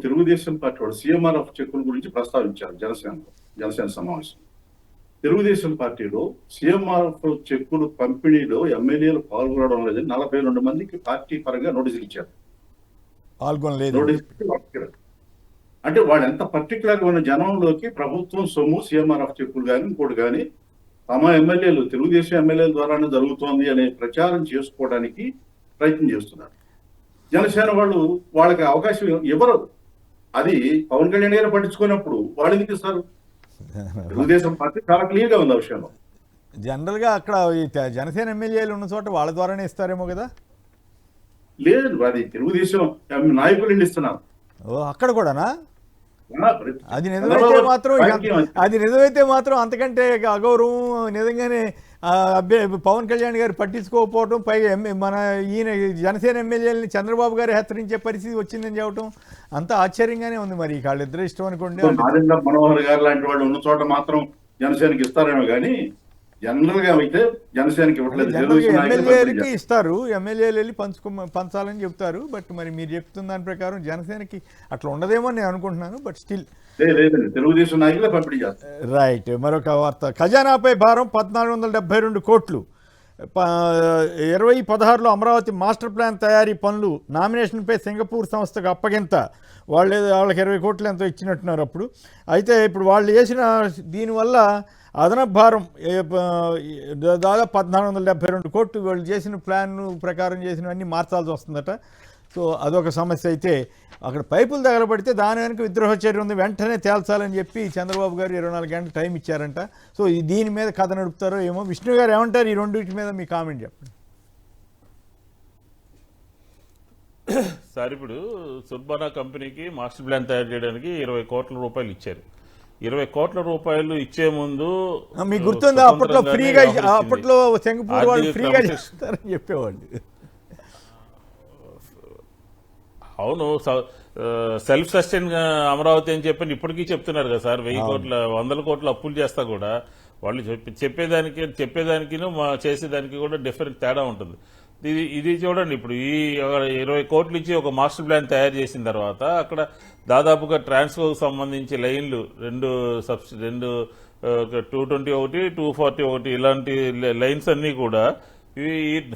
Telugu Desam party వాళ్ళు CMRF చెక్కుల గురించి ప్రస్తావించారు జనసేన సమావేశం. తెలుగుదేశం పార్టీలో సీఎంఆర్ఎఫ్ చెక్కులు పంపిణీలో ఎమ్మెల్యేలు పాల్గొనడం లేదని 42 మందికి పార్టీ పరంగా నోటీసులు ఇచ్చారు. అంటే వాళ్ళు ఎంత పర్టికులర్గా ఉన్న జనంలోకి ప్రభుత్వం సొమ్ము సీఎంఆర్ఎఫ్ చెక్కులు కానీ ఇంకోటి కానీ తమ ఎమ్మెల్యేలు తెలుగుదేశం ఎమ్మెల్యేల ద్వారానే జరుగుతోంది అనే ప్రచారం చేసుకోవడానికి ప్రయత్నం చేస్తున్నారు. జనసేన వాళ్ళు వాళ్ళకి అవకాశం ఇవ్వరు. అది పవన్ కళ్యాణ్ గారు పట్టించుకున్నప్పుడు వాళ్ళు ఎందుకు ఇస్తారు? తెలుగుదేశం పార్టీ చాలా క్లియర్ గా ఉంది ఆ విషయంలో. జనరల్ గా అక్కడ జనసేన ఎమ్మెల్యేలు ఉన్న చోట వాళ్ళ ద్వారానే ఇస్తారేమో కదా? లేదు, అది తెలుగుదేశం నాయకులు ఇస్తున్నారు. అక్కడ కూడానా? అది నిజమైతే మాత్రం అంతకంటే అగౌరవం నిజంగానే పవన్ కళ్యాణ్ గారు పట్టించుకోకపోవటం, పైగా మన ఈయన జనసేన ఎమ్మెల్యేలని చంద్రబాబు గారు హెచ్చరించే పరిస్థితి వచ్చిందని చెప్పడం అంతా ఆశ్చర్యంగానే ఉంది. మరి వాళ్ళిద్దరు ఇష్టం అనుకోండి. నారాయణ మనోహర్ గారు లాంటి వాళ్ళు ఉన్న చోట మాత్రం జనసేనకి ఇస్తారేమో కానీ జనరల్ గా అయితే జనసేనకి ఇవ్వట్లేదు. ఎమ్మెల్యేలకి ఇస్తారు, ఎమ్మెల్యేలు వెళ్ళి పంచాలని చెప్తారు. బట్ మరి మీరు చెప్తున్న దాని ప్రకారం జనసేనకి అట్లా ఉండదేమో నేను అనుకుంటున్నాను. బట్ స్టిల్ తెలుగుదేశం నాయకులే పంపిణీ చేస్తారు. రైట్. మరొక వార్త, ఖజానాపై భారం 1472 కోట్లు. 2016లో అమరావతి మాస్టర్ ప్లాన్ తయారీ పనులు నామినేషన్పై సింగపూర్ సంస్థకు అప్పగింత. వాళ్ళకి 20 కోట్లు ఎంతో ఇచ్చినట్టున్నారు అప్పుడు. అయితే ఇప్పుడు వాళ్ళు చేసిన దీనివల్ల అదనపు భారం దాదాపు 1472 కోట్లు వాళ్ళు చేసిన ప్లాన్ ప్రకారం చేసినవన్నీ మార్చాల్సి వస్తుందట. సో అదొక సమస్య. అయితే అక్కడ పైపులు తగలబడితే దాని వెనుక విద్రోహ చర్య ఉంది, వెంటనే తేల్చాలని చెప్పి చంద్రబాబు గారు 24 గంటలు టైం ఇచ్చారంట. సో దీని మీద కథ నడుపుతారో ఏమో. విష్ణు గారు ఏమంటారు ఈ రెండింటి మీద? మీ కామెంట్ చెప్పండి సార్. ఇప్పుడు సుర్బానా కంపెనీకి మాస్టర్ ప్లాన్ తయారు చేయడానికి 20 కోట్ల రూపాయలు ఇచ్చారు. 20 కోట్ల రూపాయలు ఇచ్చే ముందు మీకు గుర్తుందా, అప్పట్లో ఫ్రీగా, అప్పట్లో సింగపూర్ వాళ్ళు ఫ్రీగా చేస్తారని చెప్పేవాళ్ళు. అవును, సెల్ఫ్ సస్టైన్ అమరావతి అని చెప్పి ఇప్పటికీ చెప్తున్నారు కదా సార్. 1000 కోట్ల 100 కోట్ల అప్పులు చేస్తా కూడా వాళ్ళు చెప్పేదానికి చేసేదానికి కూడా డిఫరెంట్ తేడా ఉంటుంది. ఇది చూడండి, ఇప్పుడు ఈ 20 కోట్లు ఇచ్చి ఒక మాస్టర్ ప్లాన్ తయారు చేసిన తర్వాత అక్కడ దాదాపుగా ట్రాన్స్ఫర్కి సంబంధించి లైన్లు 221, 241 ఇలాంటి లైన్స్ అన్నీ కూడా ఈ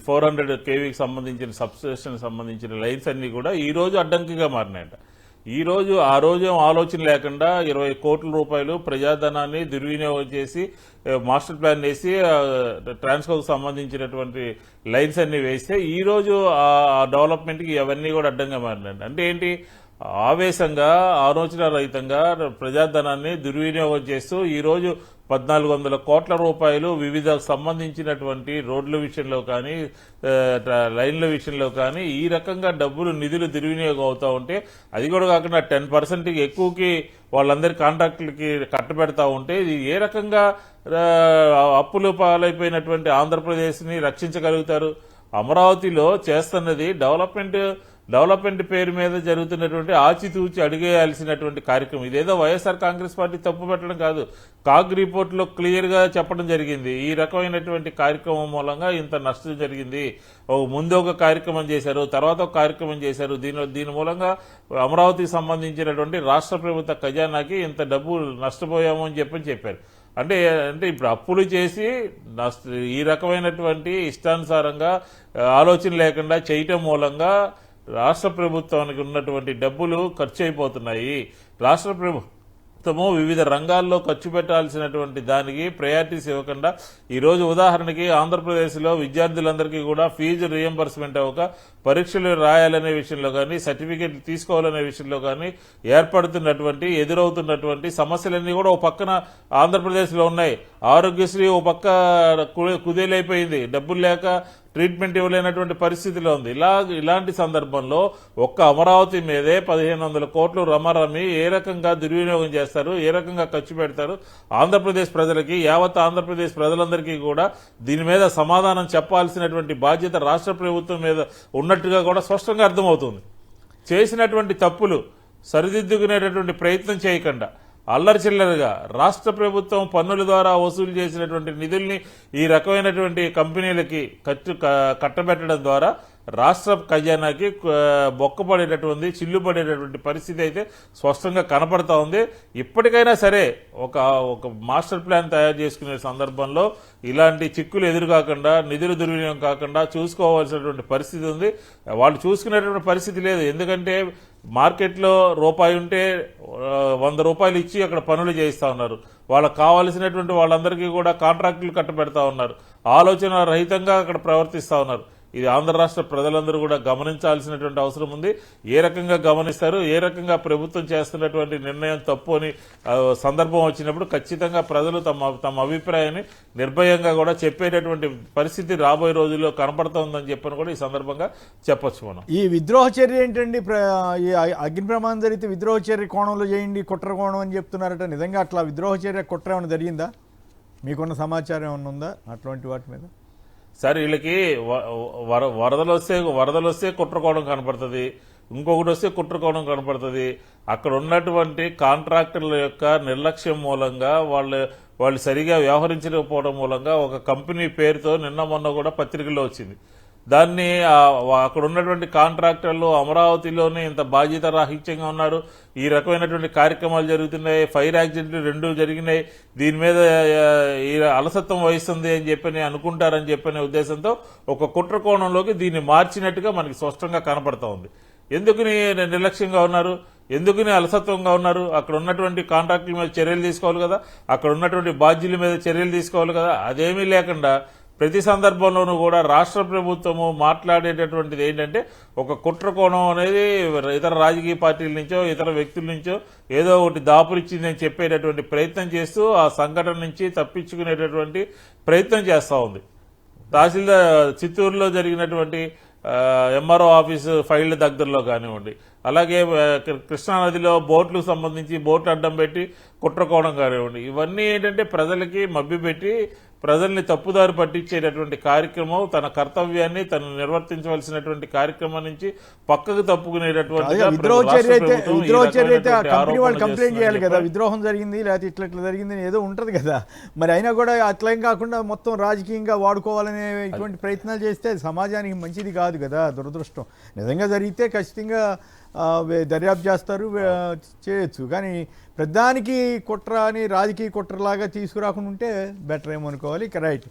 400 kVకి సంబంధించిన సబ్స్టేషన్ సంబంధించిన లైన్స్ అన్ని కూడా ఈ రోజు అడ్డంకిగా మారినాయంట. ఆ రోజు ఆలోచన లేకుండా 20 కోట్ల రూపాయలు ప్రజాధనాన్ని దుర్వినియోగం చేసి మాస్టర్ ప్లాన్ వేసి ట్రాన్స్ఫర్కి సంబంధించినటువంటి లైన్స్ అన్ని వేస్తే ఈ రోజు ఆ డెవలప్మెంట్కి అవన్నీ కూడా అడ్డంగా మారినాయంట. అంటే ఏంటి? ఆవేశంగా, ఆలోచన రహితంగా ప్రజాధనాన్ని దుర్వినియోగం చేస్తూ ఈరోజు 1400 కోట్ల రూపాయలు వివిధ సంబంధించినటువంటి రోడ్ల విషయంలో కానీ లైన్ల విషయంలో కానీ ఈ రకంగా నిధులు దుర్వినియోగం అవుతూ ఉంటే, అది కూడా కాకుండా 10% ఎక్కువకి వాళ్ళందరి కాంట్రాక్టులకి కట్టబెడతా ఉంటే ఇది ఏ రకంగా అప్పులు పాలైపోయినటువంటి ఆంధ్రప్రదేశ్ని రక్షించగలుగుతారు? అమరావతిలో చేస్తున్నది డెవలప్మెంట్ పేరు మీద జరుగుతున్నటువంటి ఆచితూచి అడిగేయాల్సినటువంటి కార్యక్రమం. ఇదేదో వైఎస్ఆర్ కాంగ్రెస్ పార్టీ తప్పు పెట్టడం కాదు. కాగ్ రిపోర్ట్ లో క్లియర్ గా చెప్పడం జరిగింది. ఈ రకమైనటువంటి కార్యక్రమం మూలంగా ఇంత నష్టం జరిగింది. ముందు ఒక కార్యక్రమం చేశారు, తర్వాత ఒక కార్యక్రమం చేశారు. దీని మూలంగా అమరావతికి సంబంధించినటువంటి రాష్ట్ర ప్రభుత్వ ఖజానాకి ఇంత డబ్బు నష్టపోయాము అని చెప్పారు. అంటే ఇప్పుడు అప్పులు చేసి ఈ రకమైనటువంటి ఇష్టానుసారంగా ఆలోచన లేకుండా చేయటం మూలంగా రాష్ట్ర ప్రభుత్వానికి ఉన్నటువంటి డబ్బులు ఖర్చు అయిపోతున్నాయి. రాష్ట్ర ప్రభుత్వము వివిధ రంగాల్లో ఖర్చు పెట్టాల్సినటువంటి దానికి ప్రయారిటీస్ ఇవ్వకుండా ఈరోజు ఉదాహరణకి ఆంధ్రప్రదేశ్లో విద్యార్థులందరికీ కూడా ఫీజు రియంబర్స్మెంట్ అవ్వక పరీక్షలు రాయాలనే విషయంలో కానీ సర్టిఫికేట్లు తీసుకోవాలనే విషయంలో కానీ ఎదురవుతున్నటువంటి సమస్యలన్నీ కూడా ఓ పక్కన ఆంధ్రప్రదేశ్లో ఉన్నాయి. ఆరోగ్యశ్రీ ఓ పక్క కుదేలైపోయింది, డబ్బులు లేక ట్రీట్మెంట్ ఇవ్వలేనటువంటి పరిస్థితిలో ఉంది. ఇలాంటి సందర్భంలో ఒక్క అమరావతి మీదే 1500 కోట్లు రమారమి ఏ రకంగా దుర్వినియోగం చేస్తారు, ఏ రకంగా ఖర్చు పెడతారు? ఆంధ్రప్రదేశ్ ప్రజలకి, యావత్ ఆంధ్రప్రదేశ్ ప్రజలందరికీ కూడా దీని మీద సమాధానం చెప్పాల్సినటువంటి బాధ్యత రాష్ట్ర ప్రభుత్వం మీద ఉన్నట్టుగా కూడా స్పష్టంగా అర్థమవుతుంది. చేసినటువంటి తప్పులు సరిదిద్దుకునేటటువంటి ప్రయత్నం చేయకుండా అల్లరి చిల్లరగా రాష్ట్ర ప్రభుత్వం పన్నుల ద్వారా వసూలు చేసినటువంటి నిధుల్ని ఈ రకమైనటువంటి కంపెనీలకి కట్టబెట్టడం ద్వారా రాష్ట్ర ఖజానాకి బొక్కపడేటటువంటి చిల్లు పడేటటువంటి పరిస్థితి అయితే స్పష్టంగా కనపడతా ఉంది. ఇప్పటికైనా సరే ఒక మాస్టర్ ప్లాన్ తయారు చేసుకునే సందర్భంలో ఇలాంటి చిక్కులు ఎదురుకాకుండా, నిధులు దుర్వినియోగం కాకుండా చూసుకోవాల్సినటువంటి పరిస్థితి ఉంది. వాళ్ళు చూసుకునేటువంటి పరిస్థితి లేదు. ఎందుకంటే మార్కెట్లో రూపాయి ఉంటే 100 రూపాయలు ఇచ్చి అక్కడ పనులు చేయిస్తా ఉన్నారు. వాళ్ళకు కావాల్సినటువంటి వాళ్ళందరికీ కూడా కాంట్రాక్టులు కట్టబెడతా ఉన్నారు. ఆలోచన రహితంగా అక్కడ ప్రవర్తిస్తా ఉన్నారు. ఇది ఆంధ్ర రాష్ట్ర ప్రజలందరూ కూడా గమనించాల్సినటువంటి అవసరం ఉంది. ఏ రకంగా గమనిస్తారు, ఏ రకంగా ప్రభుత్వం చేస్తున్నటువంటి నిర్ణయం తప్పు అని సందర్భం వచ్చినప్పుడు ఖచ్చితంగా ప్రజలు తమ అభిప్రాయాన్ని నిర్భయంగా కూడా చెప్పేటటువంటి పరిస్థితి రాబోయే రోజుల్లో కనపడుతోందని చెప్పని కూడా ఈ సందర్భంగా చెప్పొచ్చు మనం. ఈ విద్రోహ చర్య ఏంటండి? ఈ అగ్ని ప్రమాదం జరిగితే విద్రోహ చర్య కోణంలో చేయండి, కుట్ర కోణం అని చెప్తున్నారట. నిజంగా అట్లా విద్రోహ చర్య కుట్ర ఏమైనా జరిగిందా? మీకున్న సమాచారం ఏమైనా ఉందా అట్లాంటి వాటి మీద? సరే, వీళ్ళకి వరదలు వస్తే కుట్రకోవడం కనపడుతుంది, ఇంకొకటి వస్తే కుట్రకోవడం కనపడుతుంది. అక్కడ ఉన్నటువంటి కాంట్రాక్టర్ల యొక్క నిర్లక్ష్యం మూలంగా వాళ్ళు సరిగా వ్యవహరించకపోవడం మూలంగా ఒక కంపెనీ పేరుతో నిన్న మొన్న కూడా పత్రికల్లో వచ్చింది. దాన్ని అక్కడ ఉన్నటువంటి కాంట్రాక్టర్లు అమరావతిలోనే ఇంత బాధ్యత రాహిత్యంగా ఉన్నారు, ఈ రకమైనటువంటి కార్యక్రమాలు జరుగుతున్నాయి, ఫైర్ యాక్సిడెంట్లు 2 జరిగినాయి, దీని మీద ఈ అలసత్వం వహిస్తుంది అని చెప్పని అనుకుంటారని చెప్పనే ఉద్దేశంతో ఒక కుట్ర కోణంలోకి దీన్ని మార్చినట్టుగా మనకి స్పష్టంగా కనపడతా ఉంది. ఎందుకుని నిర్లక్ష్యంగా ఉన్నారు, ఎందుకుని అలసత్వంగా ఉన్నారు? అక్కడ ఉన్నటువంటి కాంట్రాక్టుల మీద చర్యలు తీసుకోవాలి కదా, అక్కడ ఉన్నటువంటి బాధ్యుల మీద చర్యలు తీసుకోవాలి కదా. అదేమీ లేకుండా ప్రతి సందర్భంలోనూ కూడా రాష్ట్ర ప్రభుత్వము మాట్లాడేటటువంటిది ఏంటంటే ఒక కుట్ర కోణం అనేది ఇతర రాజకీయ పార్టీల నుంచో ఇతర వ్యక్తుల నుంచో ఏదో ఒకటి దాపురిచ్చిందని చెప్పేటటువంటి ప్రయత్నం చేస్తూ ఆ సంఘటన నుంచి తప్పించుకునేటటువంటి ప్రయత్నం చేస్తూ ఉంది. తహసీల్దార్ చిత్తూరులో జరిగినటువంటి ఎంఆర్ఓ ఆఫీసు ఫైళ్ల దగ్గరలో కానివ్వండి, అలాగే కృష్ణానదిలో బోట్లకు సంబంధించి బోట్లు అడ్డం పెట్టి కుట్రకోవడం కానివ్వండి, ఇవన్నీ ఏంటంటే ప్రజలకి మభ్యపెట్టి ప్రజల్ని తప్పుదారి పట్టించేటటువంటి కార్యక్రమం, తన కర్తవ్యాన్ని తను నిర్వర్తించవలసినటువంటి కార్యక్రమం నుంచి పక్కకు తప్పుకునేటటువంటి విద్రోహ చర్య అయితే కంపెనీ వాళ్ళు కంప్లైంట్ చేయాలి కదా, విద్రోహం జరిగింది లేకపోతే ఇట్లా జరిగింది ఏదో ఉంటది కదా. మరి అయినా కూడా అట్లేం కాకుండా మొత్తం రాజకీయంగా వాడుకోవాలనే ఇటువంటి ప్రయత్నాలు చేస్తే సమాజానికి మంచిది కాదు కదా. దురదృష్టం. నిజంగా జరిగితే ఖచ్చితంగా దర్యాప్తు చేస్తారు, చేయొచ్చు. కానీ ప్రధానికి కుట్ర అని రాజకీయ కుట్రలాగా తీసుకురాకుండా ఉంటే బెటర్ ఏమో అనుకోవాలి. రైట్.